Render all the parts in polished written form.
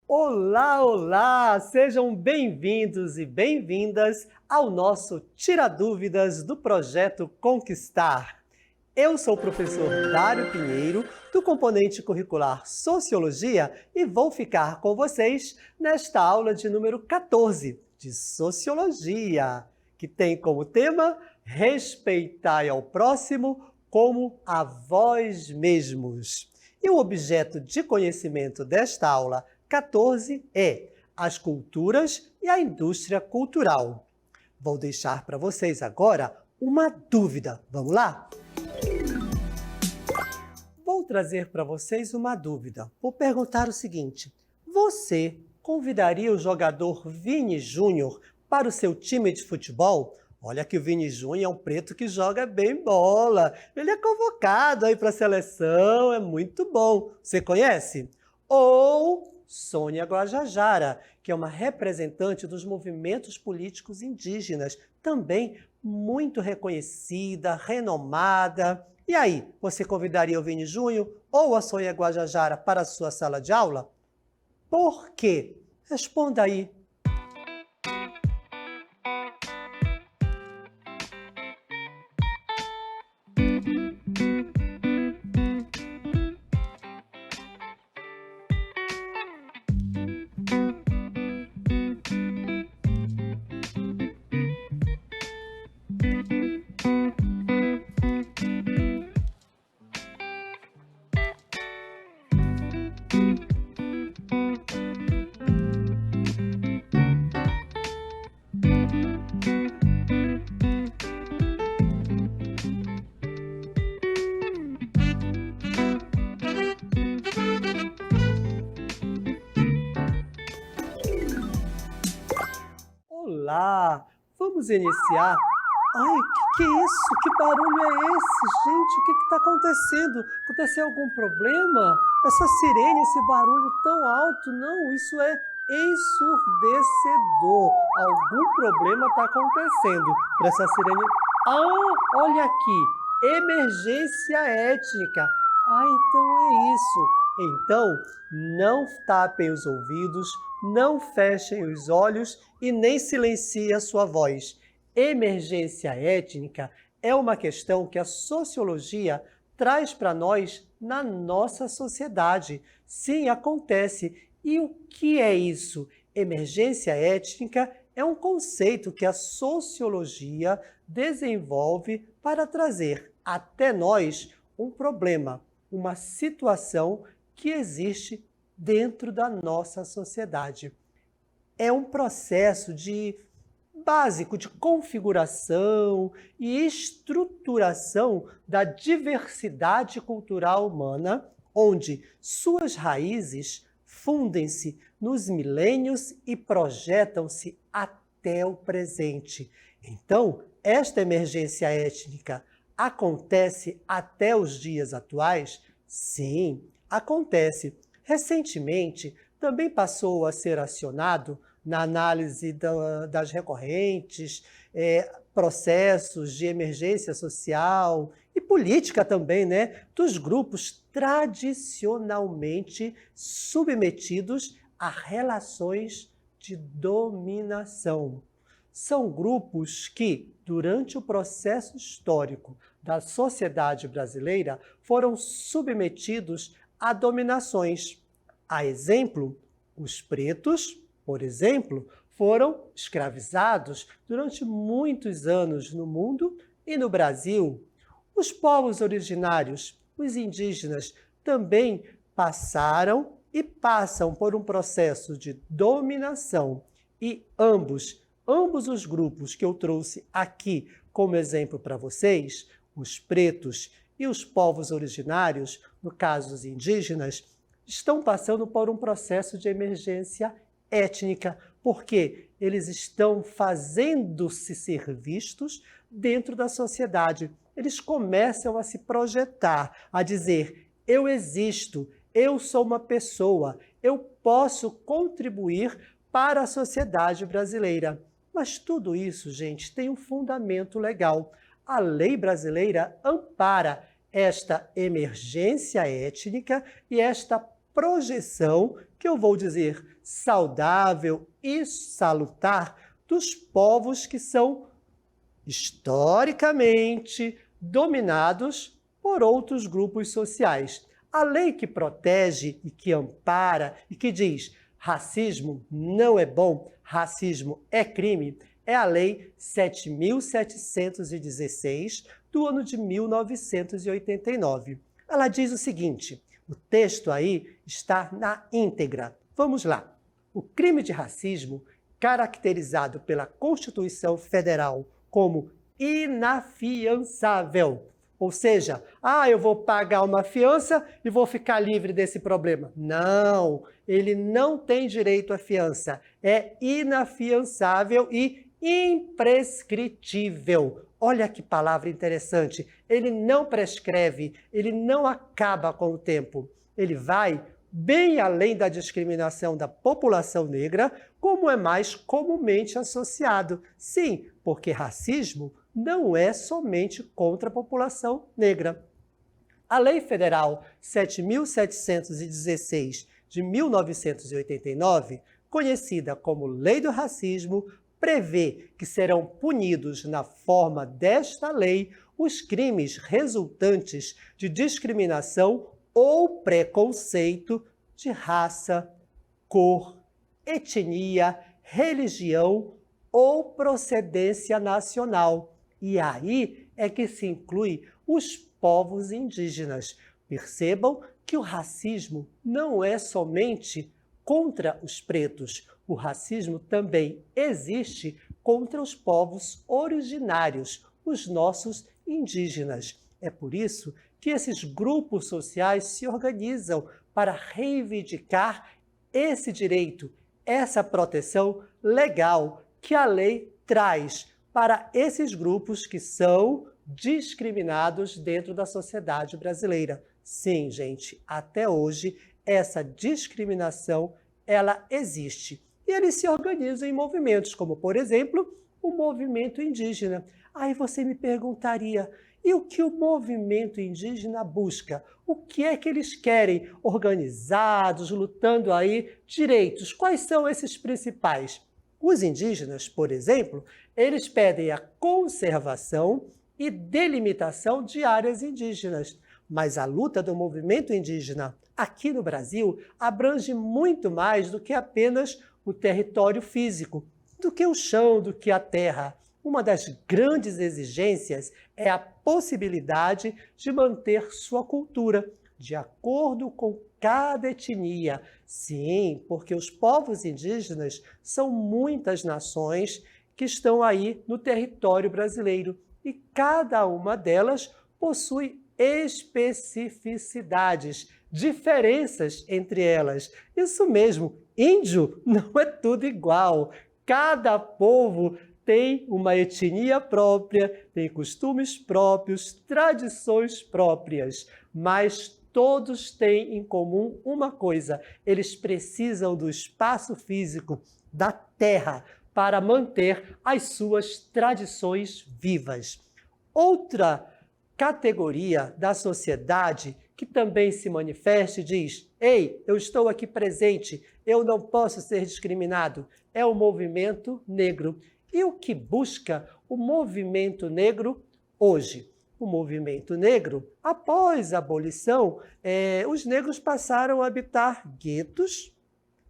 Olá, olá! Sejam bem-vindos e bem-vindas ao nosso Tira Dúvidas do Projeto Conquistar. Eu sou o professor Dário Pinheiro, do componente curricular Sociologia, e vou ficar com vocês nesta aula de número 14 de Sociologia, que tem como tema Respeitai ao próximo como a vós mesmos. E o objeto de conhecimento desta aula 14 é as culturas e a indústria cultural. Vou deixar para vocês agora uma dúvida. Vamos lá? Vou trazer para vocês uma dúvida. Vou perguntar o seguinte: você convidaria o jogador Vini Júnior para o seu time de futebol? Olha que o Vini Júnior é um preto que joga bem bola. Ele é convocado aí para a seleção, é muito bom. Você conhece? Ou Sônia Guajajara, que é uma representante dos movimentos políticos indígenas, também muito reconhecida, renomada. E aí, você convidaria o Vini Júnior ou a Sônia Guajajara para a sua sala de aula? Por quê? Responda aí. Olá! Vamos iniciar. Ai, que é isso? Que barulho é esse? Gente, o que está acontecendo? Aconteceu algum problema? Essa sirene, esse barulho tão alto? Não, isso é ensurdecedor. Algum problema está acontecendo para essa sirene. Ah, olha aqui! Emergência étnica. Ah, então é isso. Então, não tapem os ouvidos, não fechem os olhos e nem silenciem a sua voz. Emergência étnica é uma questão que a sociologia traz para nós na nossa sociedade. Sim, acontece. E o que é isso? Emergência étnica é um conceito que a sociologia desenvolve para trazer até nós um problema, uma situação que existe dentro da nossa sociedade. É um processo básico de configuração e estruturação da diversidade cultural humana, onde suas raízes fundem-se nos milênios e projetam-se até o presente. Então, esta emergência étnica acontece até os dias atuais? Sim, acontece. Recentemente, também passou a ser acionado na análise das recorrentes, processos de emergência social e política também, né, dos grupos tradicionalmente submetidos a relações de dominação. São grupos que, durante o processo histórico da sociedade brasileira, foram submetidos a dominações. A exemplo, os pretos, por exemplo, foram escravizados durante muitos anos no mundo e no Brasil. Os povos originários, os indígenas, também passaram e passam por um processo de dominação. E ambos os grupos que eu trouxe aqui como exemplo para vocês, os pretos e os povos originários, no caso os indígenas, estão passando por um processo de emergência étnica, porque eles estão fazendo-se ser vistos dentro da sociedade. Eles começam a se projetar, a dizer: eu existo, eu sou uma pessoa, eu posso contribuir para a sociedade brasileira. Mas tudo isso, gente, tem um fundamento legal. A lei brasileira ampara esta emergência étnica e esta projeção, que eu vou dizer saudável e salutar, dos povos que são historicamente dominados por outros grupos sociais. A lei que protege e que ampara e que diz racismo não é bom, racismo é crime, é a Lei 7.716, do ano de 1989. Ela diz o seguinte, o texto aí está na íntegra. Vamos lá. O crime de racismo, caracterizado pela Constituição Federal como inafiançável, ou seja, eu vou pagar uma fiança e vou ficar livre desse problema. Não, ele não tem direito à fiança. É inafiançável e imprescritível. Olha que palavra interessante. Ele não prescreve, ele não acaba com o tempo. Ele vai bem além da discriminação da população negra, como é mais comumente associado. Sim, porque racismo não é somente contra a população negra. A Lei Federal 7.716 de 1989, conhecida como Lei do Racismo, prevê que serão punidos na forma desta lei os crimes resultantes de discriminação ou preconceito de raça, cor, etnia, religião ou procedência nacional. E aí é que se inclui os povos indígenas. Percebam que o racismo não é somente contra os pretos. O racismo também existe contra os povos originários, os nossos indígenas. É por isso que esses grupos sociais se organizam para reivindicar esse direito, essa proteção legal que a lei traz para esses grupos que são discriminados dentro da sociedade brasileira. Sim, gente, até hoje essa discriminação ela existe. E eles se organizam em movimentos, como, por exemplo, o movimento indígena. Aí você me perguntaria, e o que o movimento indígena busca? O que é que eles querem? Organizados, lutando aí direitos. Quais são esses principais? Os indígenas, por exemplo, eles pedem a conservação e delimitação de áreas indígenas. Mas a luta do movimento indígena aqui no Brasil abrange muito mais do que apenas o território físico, do que o chão, do que a terra. Uma das grandes exigências é a possibilidade de manter sua cultura, de acordo com cada etnia. Sim, porque os povos indígenas são muitas nações que estão aí no território brasileiro e cada uma delas possui especificidades, diferenças entre elas. Isso mesmo, índio não é tudo igual. Cada povo tem uma etnia própria, tem costumes próprios, tradições próprias, mas todos têm em comum uma coisa: eles precisam do espaço físico, da terra, para manter as suas tradições vivas. Outra categoria da sociedade que também se manifesta e diz: ei, eu estou aqui presente, eu não posso ser discriminado, é o movimento negro. E o que busca o movimento negro hoje? O movimento negro, após a abolição, os negros passaram a habitar guetos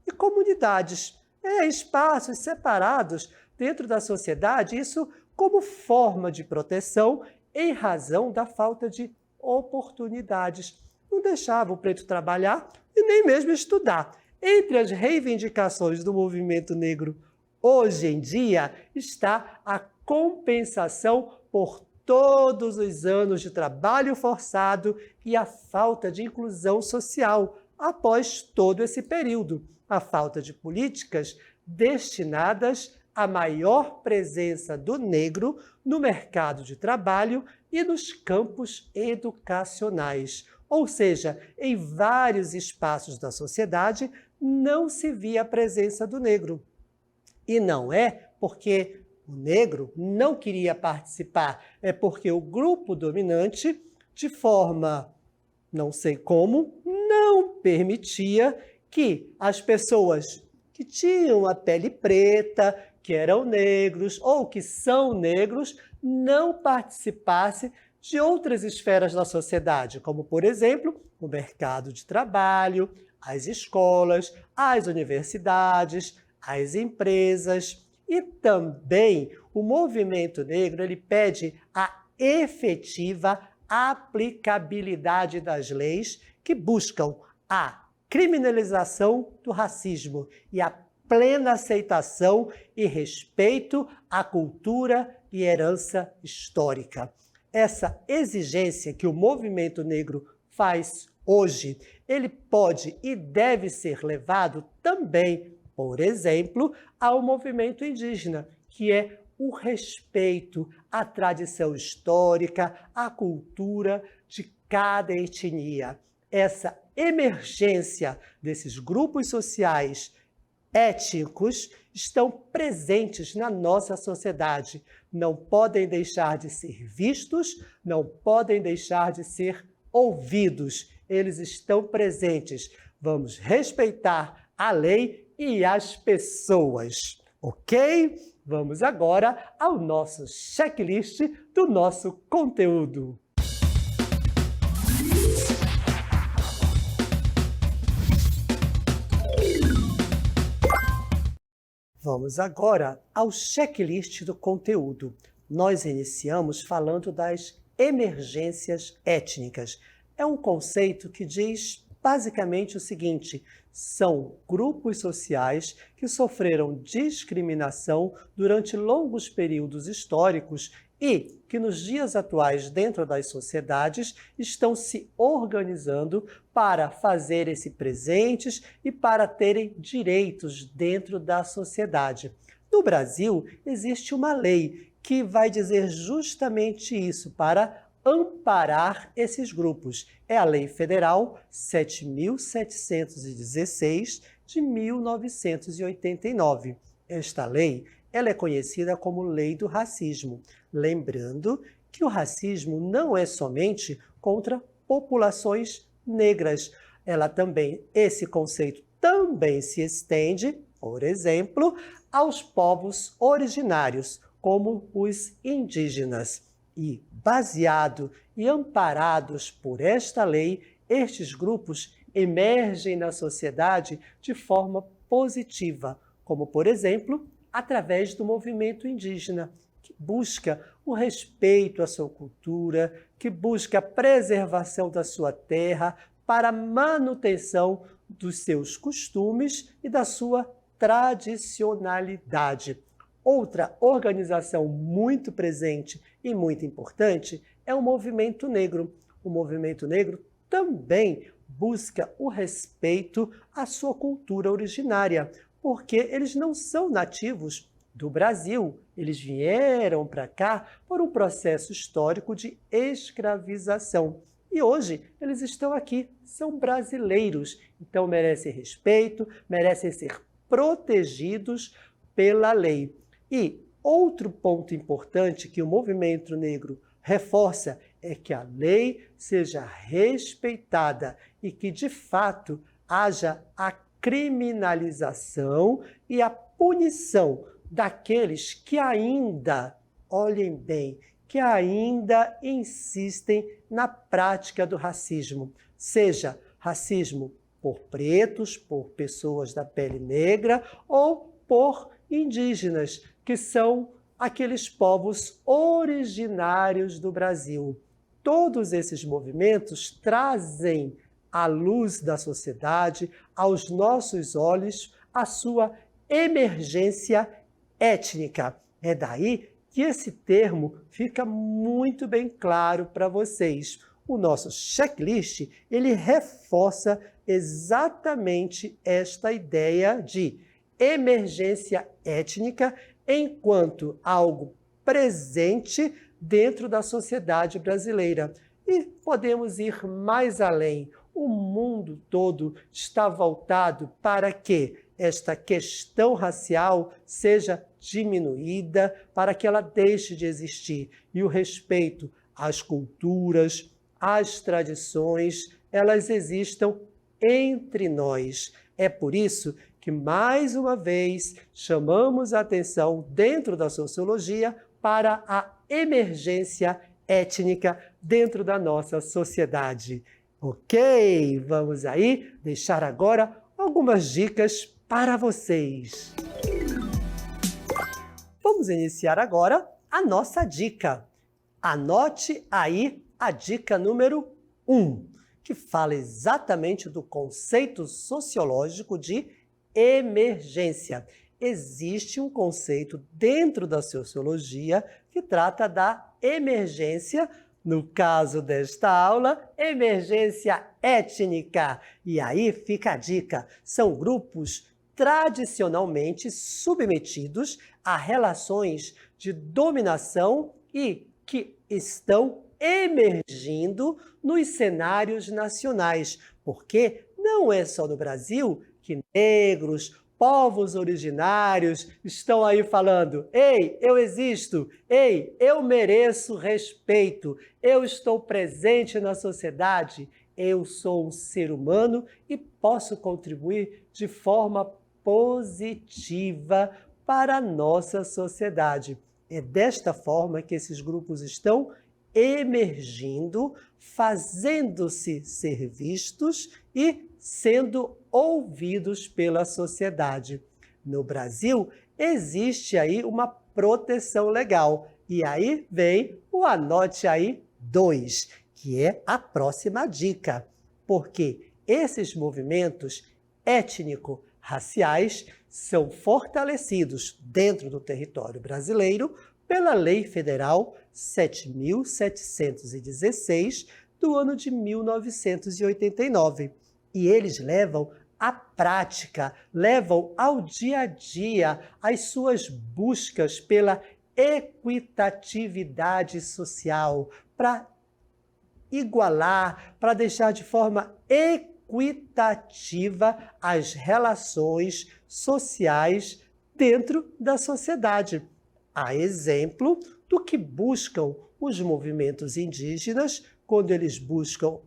e comunidades, espaços separados dentro da sociedade, isso como forma de proteção em razão da falta de oportunidades. Não deixava o preto trabalhar e nem mesmo estudar. Entre as reivindicações do movimento negro hoje em dia está a compensação por todos os anos de trabalho forçado e a falta de inclusão social após todo esse período. A falta de políticas destinadas à maior presença do negro no mercado de trabalho e nos campos educacionais. Ou seja, em vários espaços da sociedade não se via a presença do negro. E não é porque o negro não queria participar. É porque o grupo dominante, de forma, não sei como, não permitia que as pessoas que tinham a pele preta, que eram negros ou que são negros, não participassem de outras esferas da sociedade, como, por exemplo, o mercado de trabalho, as escolas, as universidades, as empresas. E também o movimento negro ele pede a efetiva aplicabilidade das leis que buscam a criminalização do racismo e a plena aceitação e respeito à cultura e herança histórica. Essa exigência que o movimento negro faz hoje, ele pode e deve ser levado também, por exemplo, ao movimento indígena, que é o respeito à tradição histórica, à cultura de cada etnia. Essa emergência desses grupos sociais étnicos estão presentes na nossa sociedade. Não podem deixar de ser vistos, não podem deixar de ser ouvidos. Eles estão presentes. Vamos respeitar a lei e as pessoas, ok? Vamos agora ao nosso checklist do nosso conteúdo. Vamos agora ao checklist do conteúdo. Nós iniciamos falando das emergências étnicas. É um conceito que diz basicamente o seguinte: são grupos sociais que sofreram discriminação durante longos períodos históricos e que nos dias atuais, dentro das sociedades, estão se organizando para fazer-se presentes e para terem direitos dentro da sociedade. No Brasil, existe uma lei que vai dizer justamente isso, para amparar esses grupos. É a Lei Federal 7.716 de 1989. Esta lei ela é conhecida como Lei do Racismo. Lembrando que o racismo não é somente contra populações negras. Esse conceito também se estende, por exemplo, aos povos originários, como os indígenas. E, baseado e amparados por esta lei, estes grupos emergem na sociedade de forma positiva, como, por exemplo, através do movimento indígena, que busca o respeito à sua cultura, que busca a preservação da sua terra para a manutenção dos seus costumes e da sua tradicionalidade. Outra organização muito presente e muito importante é o movimento negro. O movimento negro também busca o respeito à sua cultura originária, porque eles não são nativos do Brasil. Eles vieram para cá por um processo histórico de escravização. E hoje eles estão aqui, são brasileiros, então merecem respeito, merecem ser protegidos pela lei. E outro ponto importante que o movimento negro reforça é que a lei seja respeitada e que, de fato, haja a criminalização e a punição daqueles que ainda, olhem bem, que ainda insistem na prática do racismo, seja racismo por pretos, por pessoas da pele negra ou por indígenas, que são aqueles povos originários do Brasil. Todos esses movimentos trazem à luz da sociedade, aos nossos olhos, a sua emergência étnica. É daí que esse termo fica muito bem claro para vocês. O nosso checklist, ele reforça exatamente esta ideia de emergência étnica enquanto algo presente dentro da sociedade brasileira. E podemos ir mais além. O mundo todo está voltado para que esta questão racial seja diminuída, para que ela deixe de existir. E o respeito às culturas, às tradições, elas existam entre nós. É por isso que, mais uma vez, chamamos a atenção dentro da sociologia para a emergência étnica dentro da nossa sociedade. Ok? Vamos aí deixar agora algumas dicas para vocês. Vamos iniciar agora a nossa dica. Anote aí a dica número 1, que fala exatamente do conceito sociológico de emergência. Existe um conceito dentro da sociologia que trata da emergência, no caso desta aula, emergência étnica. E aí fica a dica, são grupos tradicionalmente submetidos a relações de dominação e que estão emergindo nos cenários nacionais, porque não é só no Brasil que negros, povos originários estão aí falando: ei, eu existo, ei, eu mereço respeito, eu estou presente na sociedade, eu sou um ser humano e posso contribuir de forma positiva para a nossa sociedade. É desta forma que esses grupos estão emergindo, fazendo-se ser vistos e sendo ouvidos pela sociedade. No Brasil, existe aí uma proteção legal. E aí vem o Anote Aí 2, que é a próxima dica. Porque esses movimentos étnico-raciais são fortalecidos dentro do território brasileiro pela Lei Federal 7.716 do ano de 1989. E eles levam à prática, levam ao dia a dia as suas buscas pela equitatividade social, para igualar, para deixar de forma equitativa as relações sociais dentro da sociedade. A exemplo do que buscam os movimentos indígenas quando eles buscam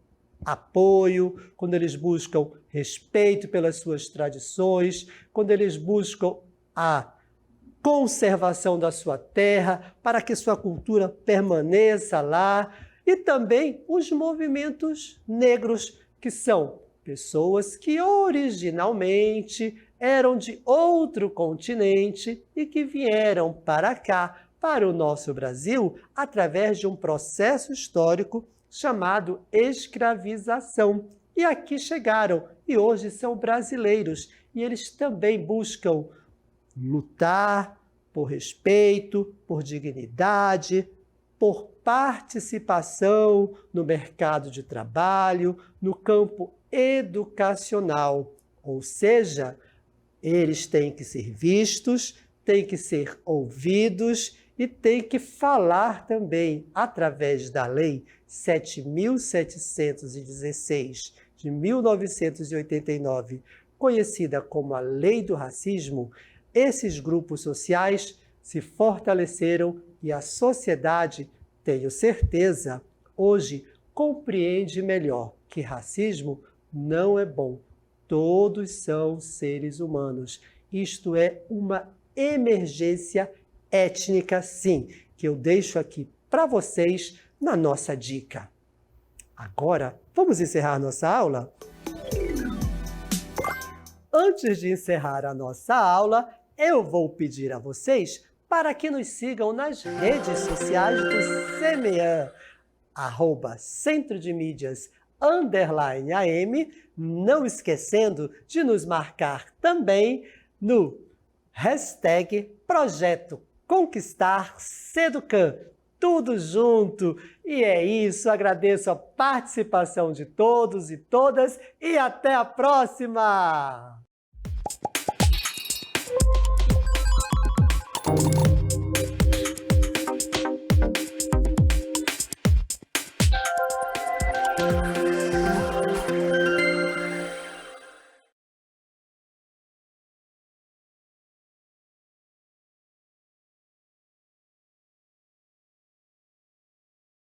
apoio, quando eles buscam respeito pelas suas tradições, quando eles buscam a conservação da sua terra, para que sua cultura permaneça lá, e também os movimentos negros, que são pessoas que originalmente eram de outro continente e que vieram para cá, para o nosso Brasil, através de um processo histórico chamado escravização. E aqui chegaram, e hoje são brasileiros, e eles também buscam lutar por respeito, por dignidade, por participação no mercado de trabalho, no campo educacional. Ou seja, eles têm que ser vistos, têm que ser ouvidos e têm que falar também através da Lei 7.716 de 1989, conhecida como a Lei do Racismo. Esses grupos sociais se fortaleceram e a sociedade, tenho certeza, hoje compreende melhor que racismo não é bom. Todos são seres humanos. Isto é uma emergência étnica, sim, que eu deixo aqui para vocês na nossa dica. Agora, vamos encerrar nossa aula? Antes de encerrar a nossa aula, eu vou pedir a vocês para que nos sigam nas redes sociais do CMEA, @Centro de Mídias _AM, não esquecendo de nos marcar também no hashtag Projeto Conquistar Seducan. Tudo junto. E é isso, agradeço a participação de todos e todas e até a próxima!